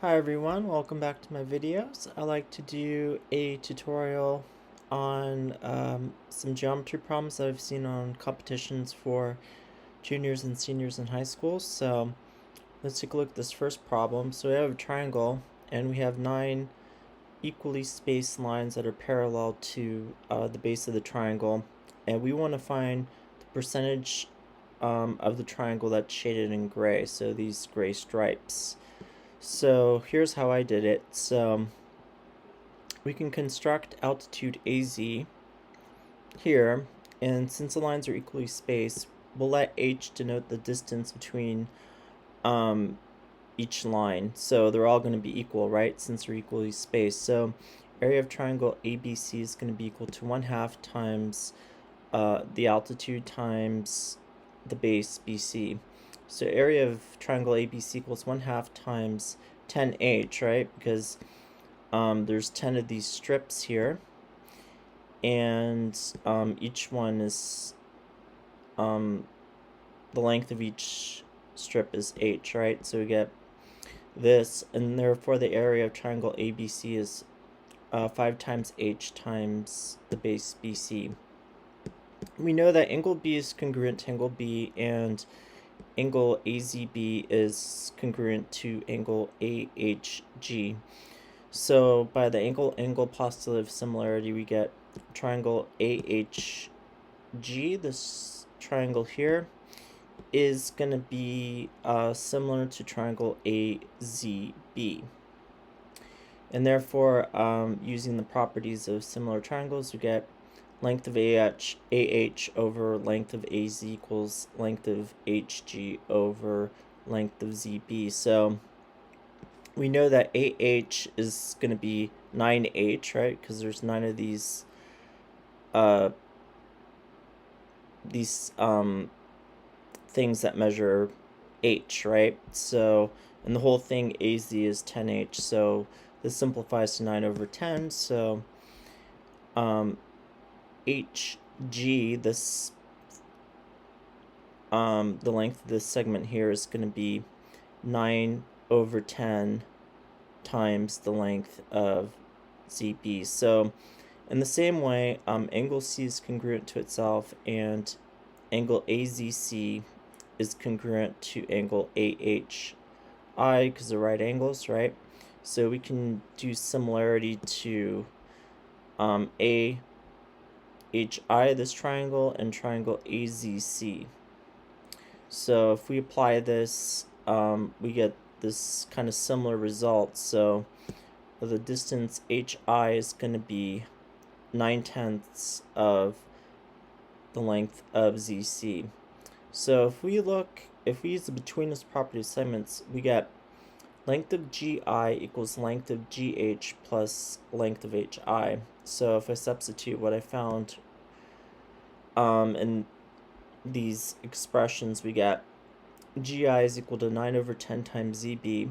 Hi everyone, welcome back to my videos. I like to do a tutorial on some geometry problems that I've seen on competitions for juniors and seniors in high school. So let's take a look at this first problem. So we have a triangle and we have 9 equally spaced lines that are parallel to the base of the triangle, and we want to find the percentage of the triangle that's shaded in gray, so these gray stripes. So here's how I did it. So we can construct altitude AZ here, and since the lines are equally spaced, we'll let H denote the distance between each line. So they're all going to be equal, right, since they're equally spaced. So area of triangle ABC is going to be equal to 1/2 times the altitude times the base BC. So area of triangle ABC equals 1/2 times 10H, right? Because there's 10 of these strips here, and each one is the length of each strip is H, right? So we get this, and therefore the area of triangle ABC is 5 times H times the base BC. We know that angle B is congruent to angle B, and angle AZB is congruent to angle AHG. So by the angle postulative similarity, we get triangle AHG, this triangle here, is going to be similar to triangle AZB. And therefore, using the properties of similar triangles, we get length of AH over length of AZ equals length of HG over length of ZB. So we know that AH is going to be 9H, right? Because there's 9 of these things that measure H, right? So, and the whole thing AZ is 10H. So this simplifies to 9 over 10. So HG, this the length of this segment here is going to be 9 over 10 times the length of ZB. So in the same way, angle C is congruent to itself, and angle AZC is congruent to angle AHI because they're right angles, right? So we can do similarity to AHI, this triangle, and triangle AZC. So if we apply this, we get this kind of similar result. So the distance HI is going to be 9/10 of the length of ZC. So if we use the betweenness property of segments, we get length of GI equals length of GH plus length of HI. So if I substitute what I found in these expressions, we get GI is equal to 9 over 10 times ZB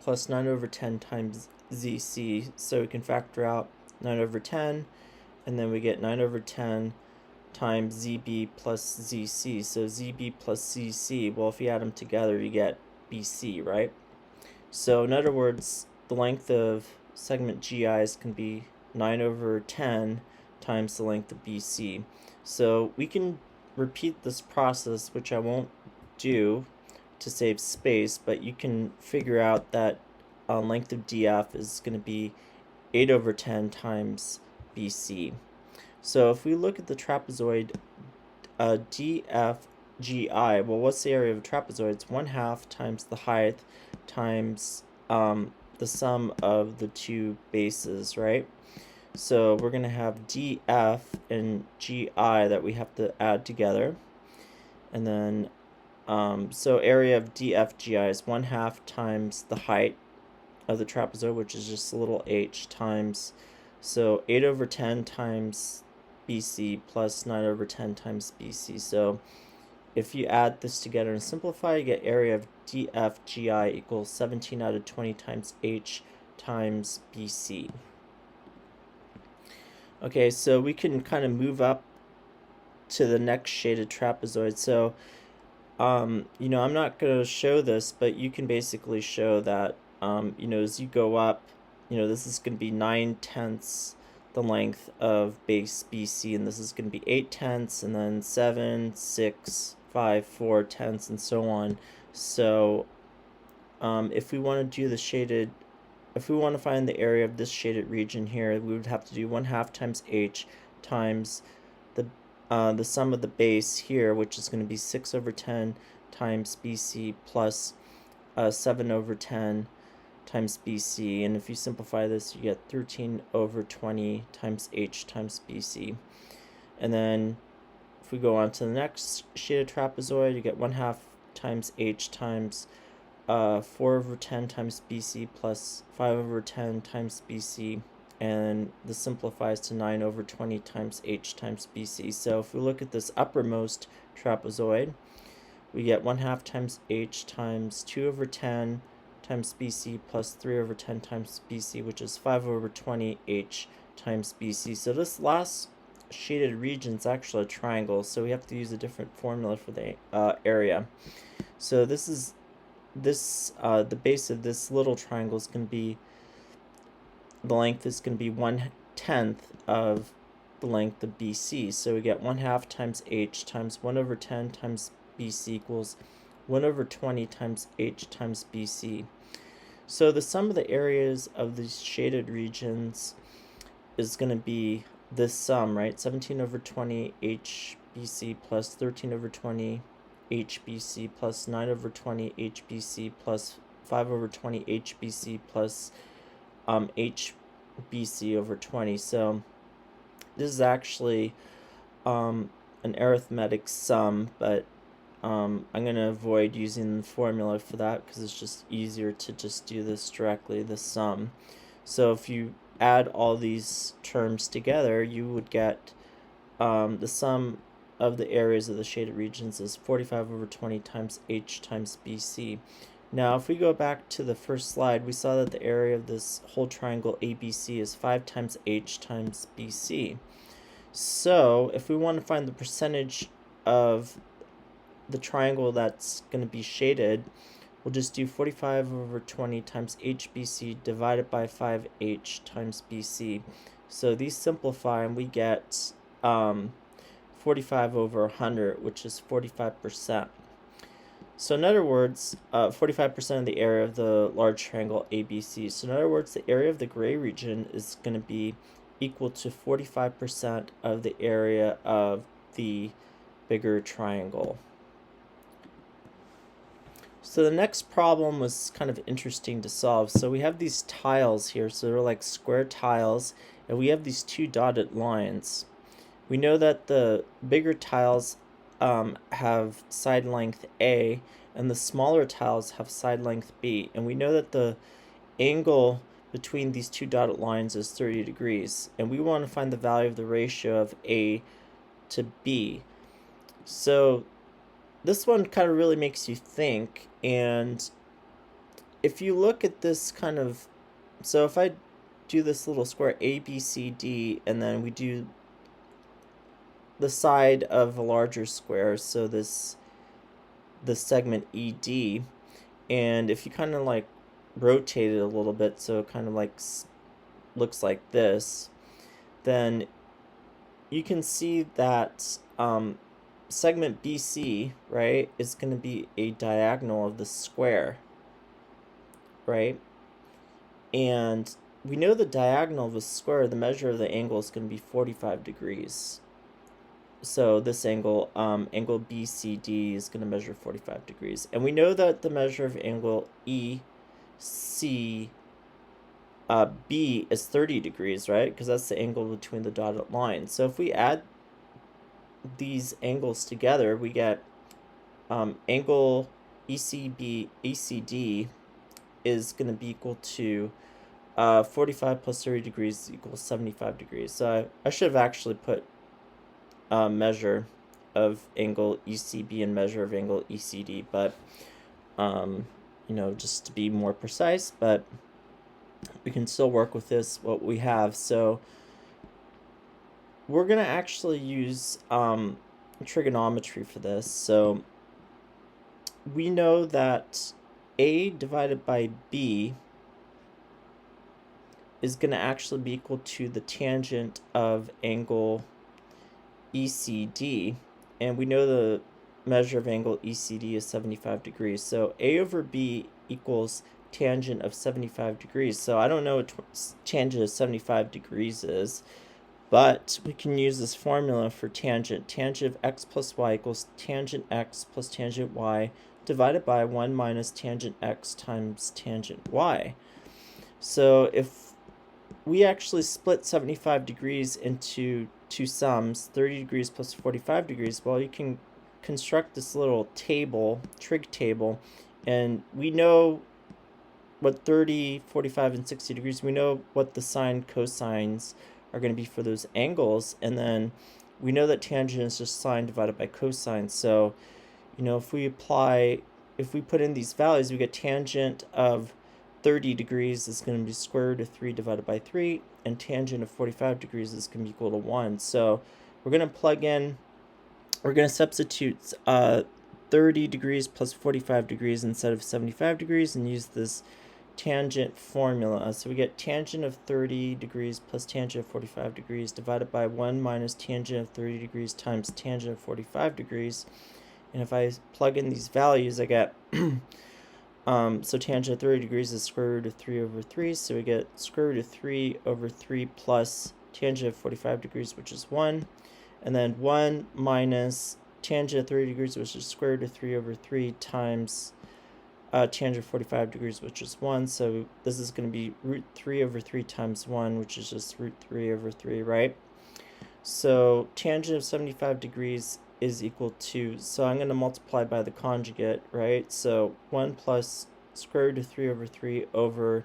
plus 9 over 10 times ZC. So we can factor out 9 over 10, and then we get 9 over 10 times ZB plus ZC. So ZB plus ZC, well, if you add them together, you get BC, right? So in other words, the length of segment GIs can be 9 over 10 times the length of BC. So we can repeat this process, which I won't do to save space, but you can figure out that length of DF is going to be 8 over 10 times BC. So if we look at the trapezoid DFGI, well, what's the area of a trapezoid? It's 1/2 times the height times the sum of the two bases, right? So we're going to have DF and GI that we have to add together. And then, so area of DFGI is 1/2 times the height of the trapezoid, which is just a little h, times, so 8 over 10 times BC plus 9 over 10 times BC. So if you add this together and simplify, you get area of DFGI equals 17 out of 20 times H times BC. Okay, so we can kind of move up to the next shaded trapezoid. So, I'm not going to show this, but you can basically show that as you go up, this is going to be 9/10 the length of base BC, and this is going to be 8/10, and then 7, 6, 5, 4/10, and so on. So if we want to do the shaded, if we want to find the area of this shaded region here, we would have to do 1/2 times h times the sum of the base here, which is going to be 6/10 times BC plus 7/10 times BC, and if you simplify this, you get 13/20 times h times BC. And then if we go on to the next shaded trapezoid, you get 1/2 times h times 4/10 times BC plus 5/10 times BC, and this simplifies to 9/20 times h times BC. So if we look at this uppermost trapezoid, we get 1/2 times h times 2/10 times BC plus 3/10 times BC, which is 5/20 h times BC. So this last shaded region is actually a triangle, so we have to use a different formula for the area. So this is the base of this little triangle is going to be, the length is going to be 1/10 of the length of BC. So we get 1/2 times h times 1/10 times BC equals 1/20 times h times BC. So the sum of the areas of these shaded regions is going to be this sum, right? 17/20 HBC plus 13/20 HBC plus 9/20 HBC plus 5/20 HBC plus HBC over 20. So this is actually an arithmetic sum, but I'm going to avoid using the formula for that because it's just easier to just do this directly, the sum. So if you add all these terms together, you would get the sum of the areas of the shaded regions is 45/20 times h times BC. Now if we go back to the first slide, we saw that the area of this whole triangle ABC is 5 times h times BC. So if we want to find the percentage of the triangle that's going to be shaded, we'll just do 45/20 times HBC divided by 5h times BC. So these simplify and we get 45/100, which is 45%. So in other words, 45% of the area of the large triangle ABC. So in other words, the area of the gray region is going to be equal to 45% of the area of the bigger triangle. So the next problem was kind of interesting to solve. So we have these tiles here, so they're like square tiles, and we have these two dotted lines. We know that the bigger tiles have side length A, and the smaller tiles have side length B, and we know that the angle between these two dotted lines is 30 degrees, and we want to find the value of the ratio of A to B. So this one kind of really makes you think, and if you look at this kind of, so if I do this little square A, B, C, D, and then we do the side of a larger square, so this segment ED, and if you kind of like rotate it a little bit so it kind of like looks like this, then you can see that segment BC, right, is going to be a diagonal of the square, right? And we know the diagonal of a square, the measure of the angle is going to be 45 degrees. So this angle, angle BCD, is going to measure 45 degrees. And we know that the measure of angle ECB is 30 degrees, right? Because that's the angle between the dotted lines. So if we add these angles together, we get angle ECD is going to be equal to 45 plus 30 degrees equals 75 degrees. So I should have actually put measure of angle ECB and measure of angle ECD, but just to be more precise, but we can still work with this, what we have. So we're going to actually use trigonometry for this. So we know that A divided by B is going to actually be equal to the tangent of angle ECD, and we know the measure of angle ECD is 75 degrees. So A over B equals tangent of 75 degrees. So I don't know what tangent of 75 degrees is, but we can use this formula for tangent. Tangent of x plus y equals tangent x plus tangent y divided by 1 minus tangent x times tangent y. So if we actually split 75 degrees into two sums, 30 degrees plus 45 degrees, well, you can construct this little table, trig table, and we know what 30, 45, and 60 degrees, we know what the sine cosines are going to be for those angles, and then we know that tangent is just sine divided by cosine. So, if we put in these values, we get tangent of 30 degrees is going to be square root of 3 divided by 3, and tangent of 45 degrees is going to be equal to 1. So we're going to substitute 30 degrees plus 45 degrees instead of 75 degrees and use this tangent formula. So we get tangent of 30 degrees plus tangent of 45 degrees divided by 1 minus tangent of 30 degrees times tangent of 45 degrees. And if I plug in these values, I get so tangent of 30 degrees is square root of 3 over 3, so we get square root of 3 over 3 plus tangent of 45 degrees, which is 1, and then 1 minus tangent of 30 degrees, which is square root of 3 over 3, times tangent of 45 degrees, which is 1, so this is going to be root 3 over 3 times 1, which is just root 3 over 3, right? So tangent of 75 degrees is equal to, so I'm going to multiply by the conjugate, right? So 1 plus square root of 3 over 3 over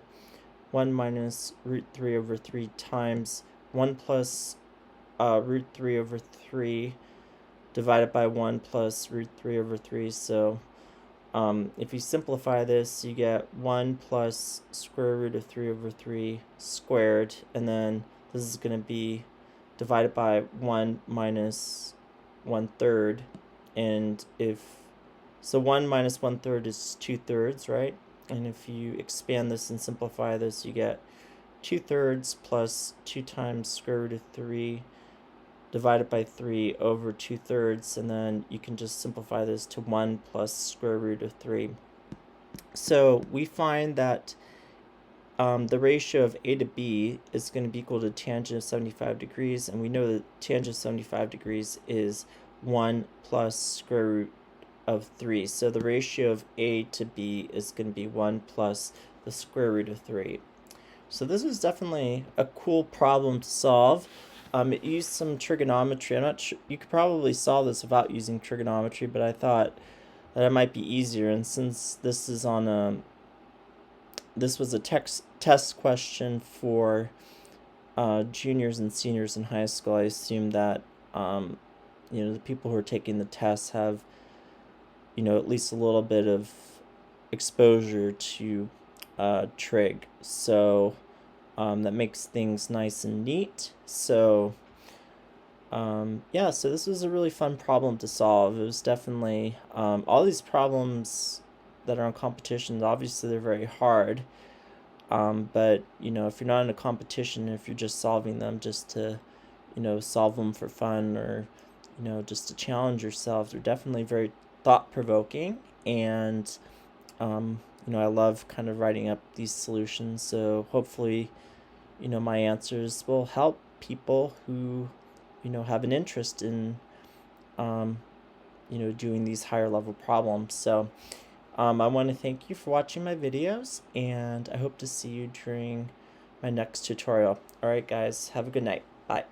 1 minus root 3 over 3 times 1 plus root 3 over 3 divided by 1 plus root 3 over 3. So if you simplify this, you get 1 plus square root of 3 over 3 squared, and then this is going to be divided by 1 minus 1/3, and so 1 minus 1/3 is 2/3, right? And if you expand this and simplify this, you get 2/3 plus 2 times square root of 3 divided by 3 over 2/3, and then you can just simplify this to 1 plus square root of 3. So we find that the ratio of A to B is going to be equal to tangent of 75 degrees, and we know that tangent of 75 degrees is 1 plus square root of 3. So the ratio of A to B is going to be 1 plus the square root of 3. So this was definitely a cool problem to solve. It used some trigonometry. I'm not sure, you could probably solve this without using trigonometry, but I thought that it might be easier, and since this is on this was a test question for juniors and seniors in high school, I assume that the people who are taking the tests have at least a little bit of exposure to trig, so that makes things nice and neat. So yeah, so this was a really fun problem to solve. It was definitely all these problems that are on competitions, obviously they're very hard, but if you're not in a competition, if you're just solving them just to solve them for fun, or just to challenge yourself, they're definitely very thought-provoking, and I love kind of writing up these solutions. So hopefully my answers will help people who have an interest in doing these higher level problems. So I want to thank you for watching my videos, and I hope to see you during my next tutorial. Alright guys, have a good night. Bye.